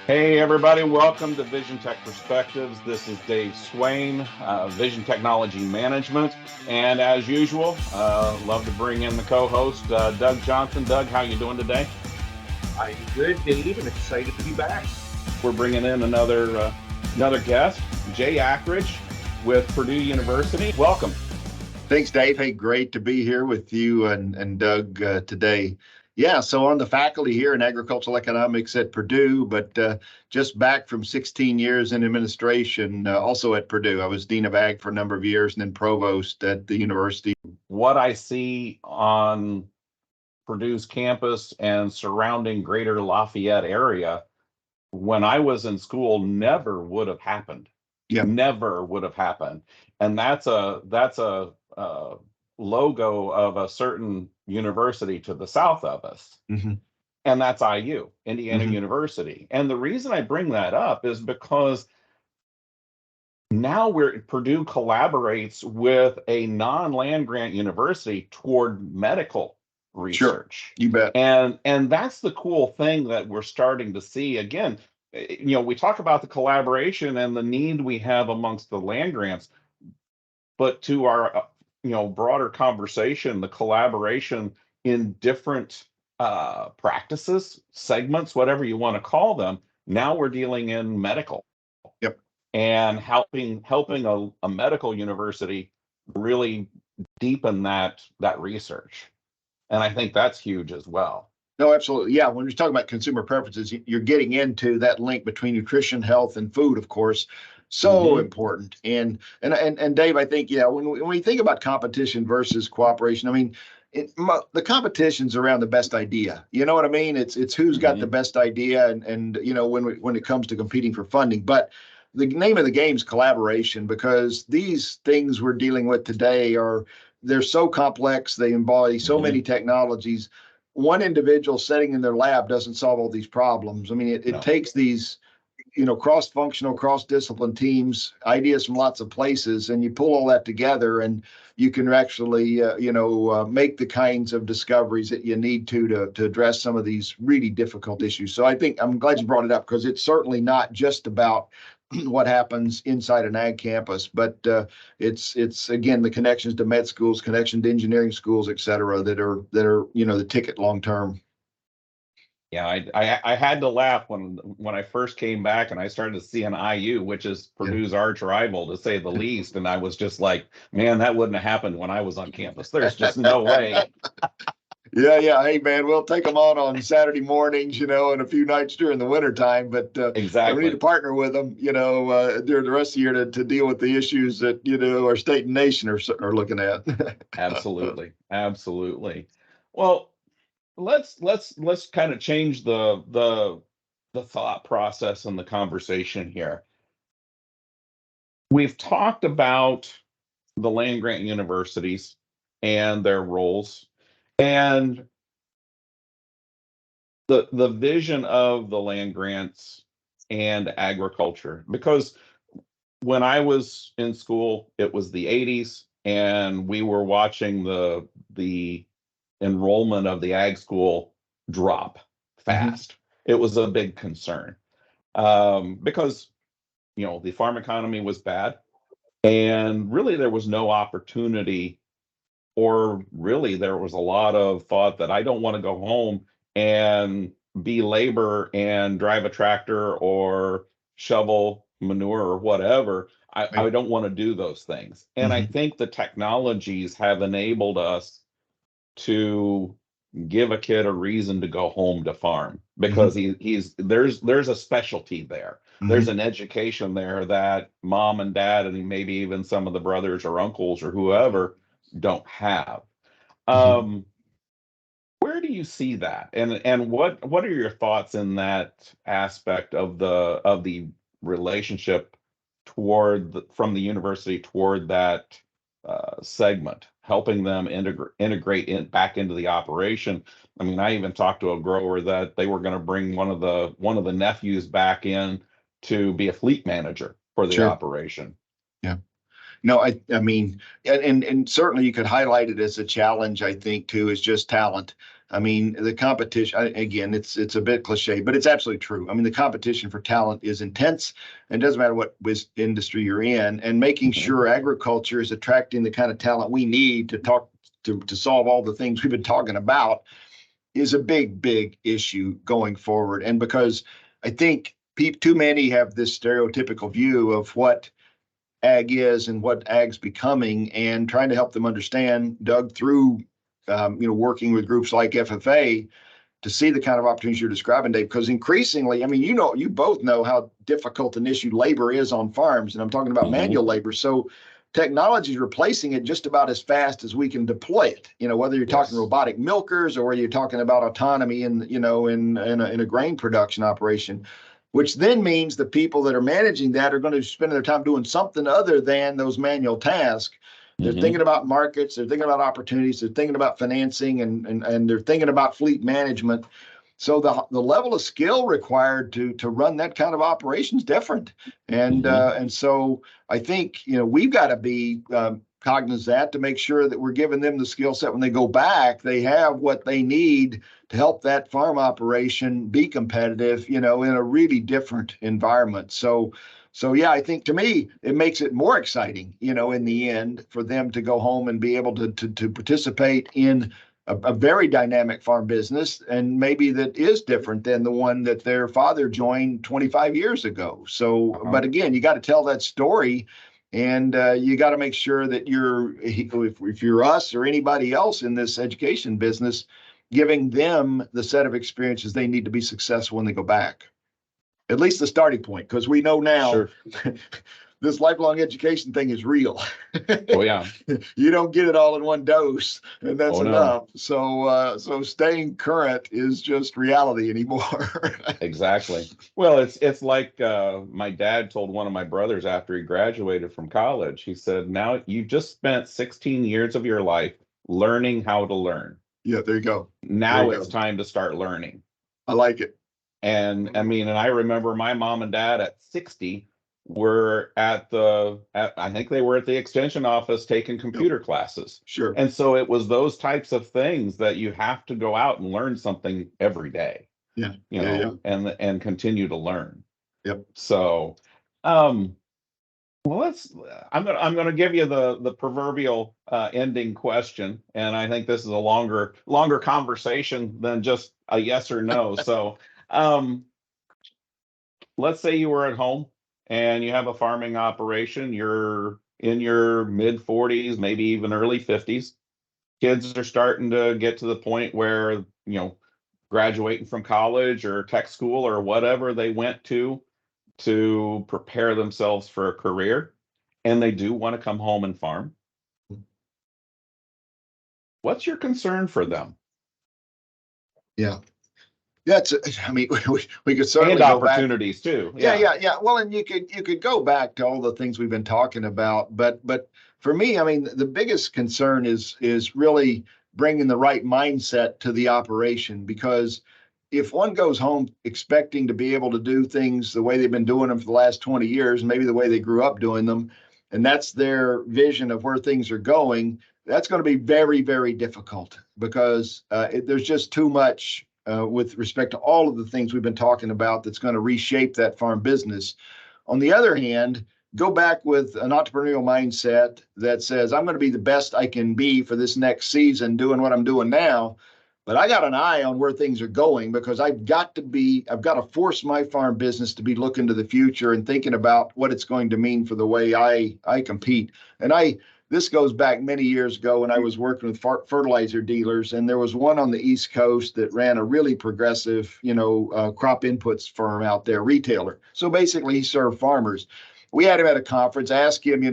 Hey everybody, welcome to Vision Tech Perspectives. This is Dave Swain, Vision Technology Management, and as usual, love to bring in the co-host Doug Johnson. Doug, how you doing today? I'm good, Dave, and excited to be back. We're bringing in another guest, Jay Akridge with Purdue University. Welcome. Thanks, Dave. Hey, great to be here with you and Doug today. Yeah, so on the faculty here in agricultural economics at Purdue, but just back from 16 years in administration, also at Purdue. I was dean of ag for a number of years and then provost at the university. What I see on Purdue's campus and surrounding greater Lafayette area when I was in school never would have happened. Yeah. Never would have happened. And that's a logo of a certain university to the south of us. Mm-hmm. And that's IU, Indiana Mm-hmm. University. And the reason I bring that up is because now Purdue collaborates with a non-land grant university toward medical research. Sure, you bet. And that's the cool thing that we're starting to see again. We talk about the collaboration and the need we have amongst the land grants, but to our broader conversation, the collaboration in different practices, segments, whatever you want to call them. Now we're dealing in medical. Yep. And helping a medical university really deepen that research. And I think that's huge as well. No, absolutely. Yeah, when you're talking about consumer preferences, you're getting into that link between nutrition, health, and food, of course. So important. And Dave, I think, yeah, when we think about competition versus cooperation, I mean, the competition's around the best idea. You know what I mean? It's who's got the best idea, and when it comes to competing for funding. But the name of the game is collaboration, because these things we're dealing with today they're so complex. They embody so many technologies. One individual sitting in their lab doesn't solve all these problems. I mean, it takes these cross-functional, cross-discipline teams, ideas from lots of places, and you pull all that together, and you can actually, make the kinds of discoveries that you need to address some of these really difficult issues. So I think I'm glad you brought it up, because it's certainly not just about what happens inside an ag campus, but it's again the connections to med schools, connection to engineering schools, et cetera, that are the ticket long term. Yeah, I had to laugh when I first came back and I started to see an IU, which is Purdue's arch rival, to say the least. And I was just like, man, that wouldn't have happened when I was on campus. There's just no way. Yeah. Hey, man, we'll take them on Saturday mornings, and a few nights during the wintertime. But exactly, we need to partner with them, during the rest of the year to deal with the issues that our state and nation are looking at. Absolutely. Well, let's kind of change the thought process and the conversation here. We've talked about the land grant universities and their roles and the vision of the land grants and agriculture, because when I was in school, it was the 80s, and we were watching the enrollment of the ag school drop fast. It was a big concern because the farm economy was bad, and really there was no opportunity, or really there was a lot of thought that I don't want to go home and be labor and drive a tractor or shovel manure or whatever. I don't want to do those things. And I think the technologies have enabled us to give a kid a reason to go home to farm, because there's a specialty there. There's an education there that mom and dad, and maybe even some of the brothers or uncles or whoever, don't have. Where do you see that, and what are your thoughts in that aspect of the relationship from the university toward that segment, helping them integrate back into the operation? I mean, I even talked to a grower that they were going to bring one of the nephews back in to be a fleet manager for the operation. No, I mean, and certainly you could highlight it as a challenge, I think, too, is just talent. I mean, the competition, again, it's a bit cliche, but it's absolutely true. I mean, the competition for talent is intense, and it doesn't matter what industry you're in, and making sure agriculture is attracting the kind of talent we need to solve all the things we've been talking about is a big issue going forward. And because I think too many have this stereotypical view of what ag is and what ag's becoming, and trying to help them understand, Doug, through working with groups like FFA to see the kind of opportunities you're describing, Dave. Because increasingly, I mean, you both know how difficult an issue labor is on farms, and I'm talking about manual labor. So technology is replacing it just about as fast as we can deploy it. Whether you're talking robotic milkers or whether you're talking about autonomy in a grain production operation, which then means the people that are managing that are going to spend their time doing something other than those manual tasks. They're thinking about markets, they're thinking about opportunities, they're thinking about financing, and they're thinking about fleet management. So the level of skill required to run that kind of operation is different. And so I think we've got to be cognizant of that, to make sure that we're giving them the skill set when they go back. They have what they need to help that farm operation be competitive, in a really different environment. So yeah, I think to me, it makes it more exciting, in the end, for them to go home and be able to participate in a very dynamic farm business, and maybe that is different than the one that their father joined 25 years ago. So, but again, you got to tell that story, and you got to make sure that if you're us or anybody else in this education business, giving them the set of experiences they need to be successful when they go back. At least the starting point, because we know now this lifelong education thing is real. Oh yeah. You don't get it all in one dose, and that's enough. No. So staying current is just reality anymore. Exactly. Well, it's like my dad told one of my brothers after he graduated from college. He said, "Now you just spent 16 years of your life learning how to learn. Yeah, there you go. Now it's time to start learning." I like it. And I mean, and I remember my mom and dad at 60 were I think they were at the extension office taking computer classes. Sure. And so it was those types of things that you have to go out and learn something every day. Yeah. And continue to learn. Yep. So, well, I'm gonna give you the proverbial ending question, and I think this is a longer conversation than just a yes or no. So, let's say you were at home and you have a farming operation. You're in your mid 40s, maybe even early 50s. Kids are starting to get to the point where graduating from college or tech school or whatever they went to prepare themselves for a career, and they do want to come home and farm. What's your concern for them? Yeah. I mean, we could certainly and go opportunities back. too. Yeah. Well, and you could go back to all the things we've been talking about, but for me, I mean, the biggest concern is really bringing the right mindset to the operation, because if one goes home expecting to be able to do things the way they've been doing them for the last 20 years, maybe the way they grew up doing them, and that's their vision of where things are going, that's going to be very, very difficult, because there's just too much with respect to all of the things we've been talking about that's going to reshape that farm business. On the other hand, go back with an entrepreneurial mindset that says, I'm going to be the best I can be for this next season doing what I'm doing now, but I got an eye on where things are going, because I've got to force my farm business to be looking to the future and thinking about what it's going to mean for the way I compete. And this goes back many years ago when I was working with fertilizer dealers, and there was one on the East Coast that ran a really progressive, crop inputs firm out there, retailer. So basically, he served farmers. We had him at a conference, ask him,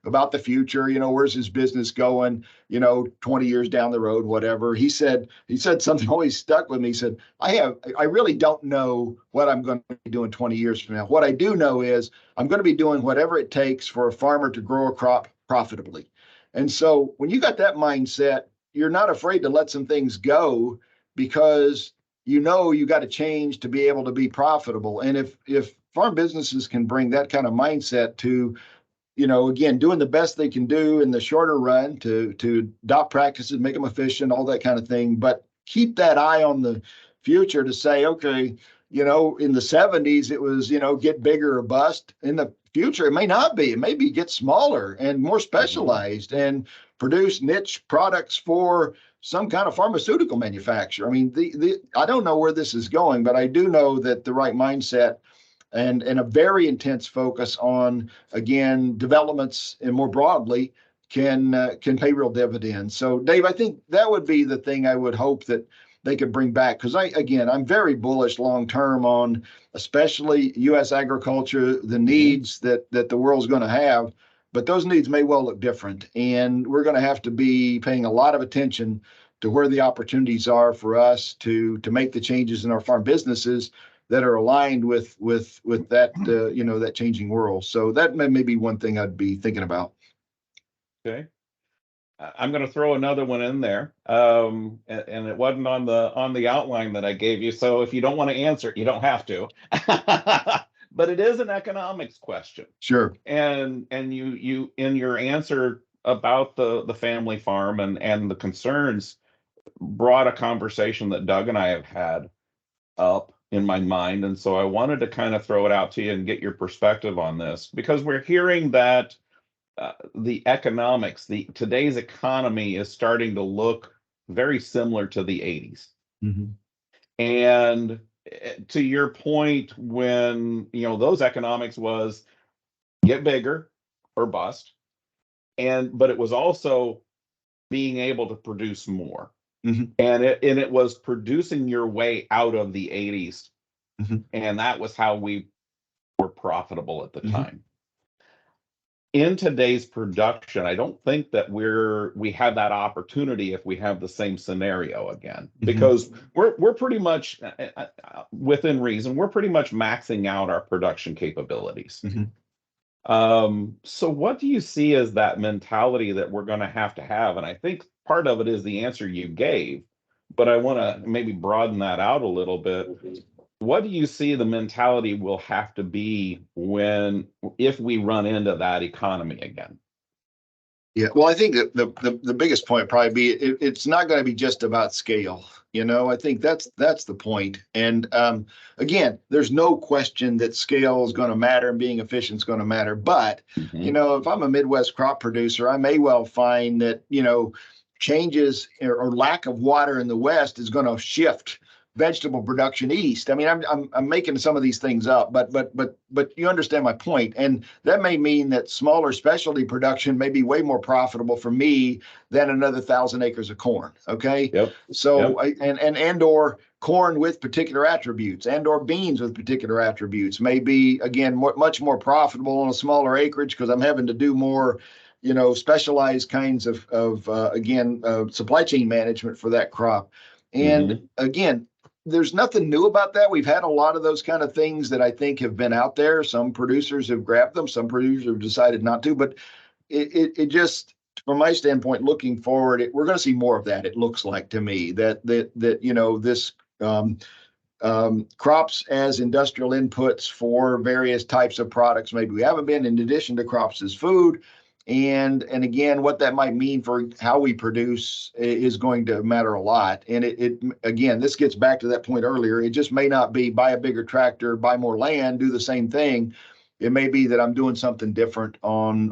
about the future, where's his business going, 20 years down the road, whatever. He said something always stuck with me. He said, I really don't know what I'm going to be doing 20 years from now. What I do know is I'm going to be doing whatever it takes for a farmer to grow a crop profitably. And so when you got that mindset, you're not afraid to let some things go, because you got to change to be able to be profitable. And if farm businesses can bring that kind of mindset to again, doing the best they can do in the shorter run to adopt practices, make them efficient, all that kind of thing. But keep that eye on the future to say, okay, in the 70s, it was, get bigger or bust. In the future, it may not be. It may be get smaller and more specialized and produce niche products for some kind of pharmaceutical manufacturer. I mean, I don't know where this is going, but I do know that the right mindset and a very intense focus on, again, developments and more broadly can pay real dividends. So, Dave, I think that would be the thing I would hope that they could bring back, because I'm very bullish long term on especially U.S. agriculture, the needs that the world's going to have, but those needs may well look different, and we're going to have to be paying a lot of attention to where the opportunities are for us to make the changes in our farm businesses that are aligned with that that changing world. So that may be one thing I'd be thinking about. Okay. I'm going to throw another one in there, and it wasn't on the outline that I gave you. So if you don't want to answer it, you don't have to. But it is an economics question. Sure. And you in your answer about the family farm and the concerns brought a conversation that Doug and I have had up in my mind, and so I wanted to kind of throw it out to you and get your perspective on this, because we're hearing that the economics, today's economy is starting to look very similar to the 80s. Mm-hmm. And to your point, when those economics was get bigger or bust, but it was also being able to produce more. Mm-hmm. And it was producing your way out of the 80s. Mm-hmm. And that was how we were profitable at the Mm-hmm. time. In today's production, I don't think that we have that opportunity if we have the same scenario again, because we're pretty much within reason, we're pretty much maxing out our production capabilities. So what do you see as that mentality that we're going to have? And I think part of it is the answer you gave, but I want to maybe broaden that out a little bit. What do you see the mentality will have to be if we run into that economy again? Yeah, well, I think that the biggest point probably be it's not going to be just about scale. I think that's the point. And again, there's no question that scale is going to matter and being efficient is going to matter. But if I'm a Midwest crop producer, I may well find that changes or lack of water in the West is going to shift vegetable production east. I mean, I'm making some of these things up, but you understand my point. And that may mean that smaller specialty production may be way more profitable for me than another 1,000 acres of corn. Okay. Yep. So and or corn with particular attributes and or beans with particular attributes may be, again, much more profitable on a smaller acreage because I'm having to do more specialized kinds of supply chain management for that crop. And again, there's nothing new about that. We've had a lot of those kind of things that I think have been out there. Some producers have grabbed them. Some producers have decided not to. But it just, from my standpoint, looking forward, we're going to see more of that. It looks like to me that this crops as industrial inputs for various types of products. Maybe we haven't been, in addition to crops as food. And again, what that might mean for how we produce is going to matter a lot. And it again, this gets back to that point earlier. It just may not be buy a bigger tractor, buy more land, do the same thing. It may be that I'm doing something different on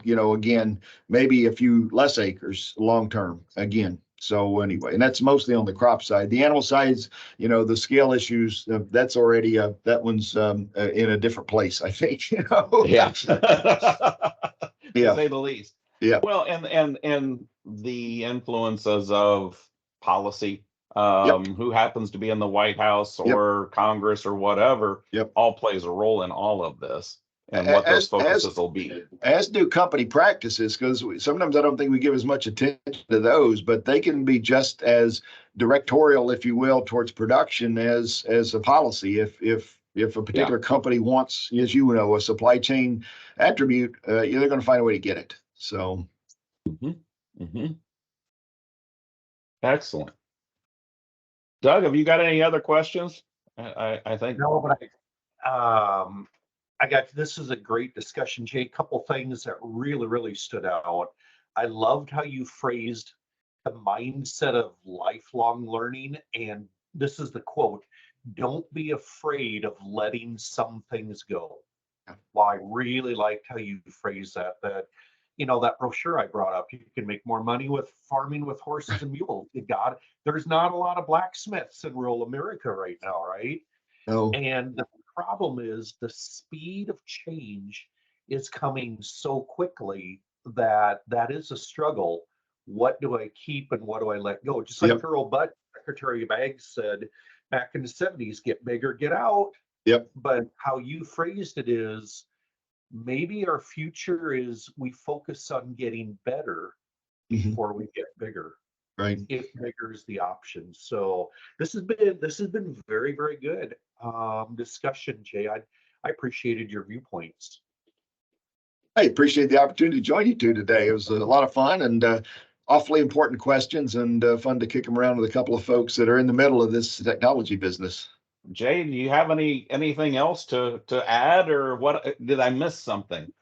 again, maybe a few less acres long term again. So anyway, and that's mostly on the crop side. The animal sides, the scale issues, that's already that one's in a different place, I think. Yeah. Yeah. To say the least. Yeah. Well, and the influences of policy, who happens to be in the White House or Congress or whatever, all plays a role in all of this and what those focuses will be. As do company practices, because sometimes I don't think we give as much attention to those, but they can be just as directorial, if you will, towards production as a policy. If a particular company wants, as you know, a supply chain attribute, they're going to find a way to get it. So, Excellent. Doug, have you got any other questions? I think no, but This is a great discussion, Jay. A couple things that really stood out. I loved how you phrased the mindset of lifelong learning. And this is the quote: don't be afraid of letting some things go. Well, I really liked how you phrased that brochure I brought up. You can make more money with farming with horses and mules. There's not a lot of blacksmiths in rural America right now, right? No. And the problem is the speed of change is coming so quickly that is a struggle. What do I keep and what do I let go? Just like Yep. Earl Butt, Secretary of Ag, said back in the 70s, get bigger, get out. Yep. But how you phrased it is maybe our future is we focus on getting better Mhm. before we get bigger, Right. if bigger is the option. So this has been very good discussion, Jay. I appreciated your viewpoints. I appreciate the opportunity to join you two today. It was a lot of fun and awfully important questions, and fun to kick them around with a couple of folks that are in the middle of this technology business. Jay, do you have anything else to add, or what? Did I miss something?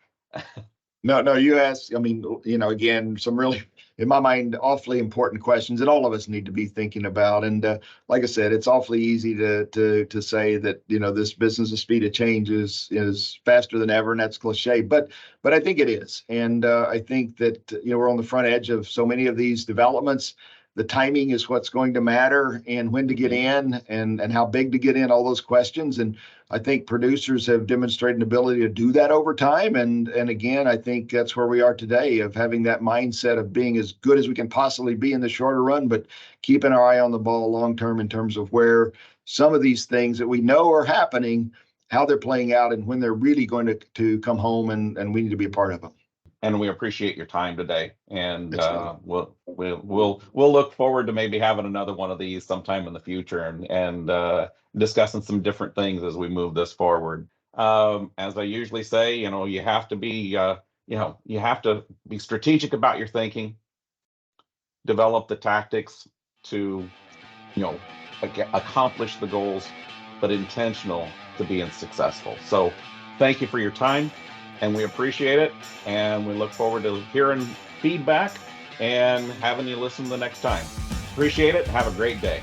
No, you asked, I mean, again, some really, in my mind, awfully important questions that all of us need to be thinking about. And like I said, it's awfully easy to say that, this business, the speed of change is faster than ever, and that's cliche, but I think it is. And I think that, we're on the front edge of so many of these developments. The timing is what's going to matter, and when to get in, and how big to get in, all those questions. And I think producers have demonstrated an ability to do that over time. And again, I think that's where we are today, of having that mindset of being as good as we can possibly be in the shorter run, but keeping our eye on the ball long term in terms of where some of these things that we know are happening, how they're playing out, and when they're really going to come home, and we need to be a part of them. And we appreciate your time today. And Excellent. we'll look forward to maybe having another one of these sometime in the future, and discussing some different things as we move this forward. As I usually say, you have to be you have to be strategic about your thinking, develop the tactics to accomplish the goals, but intentional to being successful. So thank you for your time, and we appreciate it, and we look forward to hearing feedback and having you listen the next time. Appreciate it. Have a great day.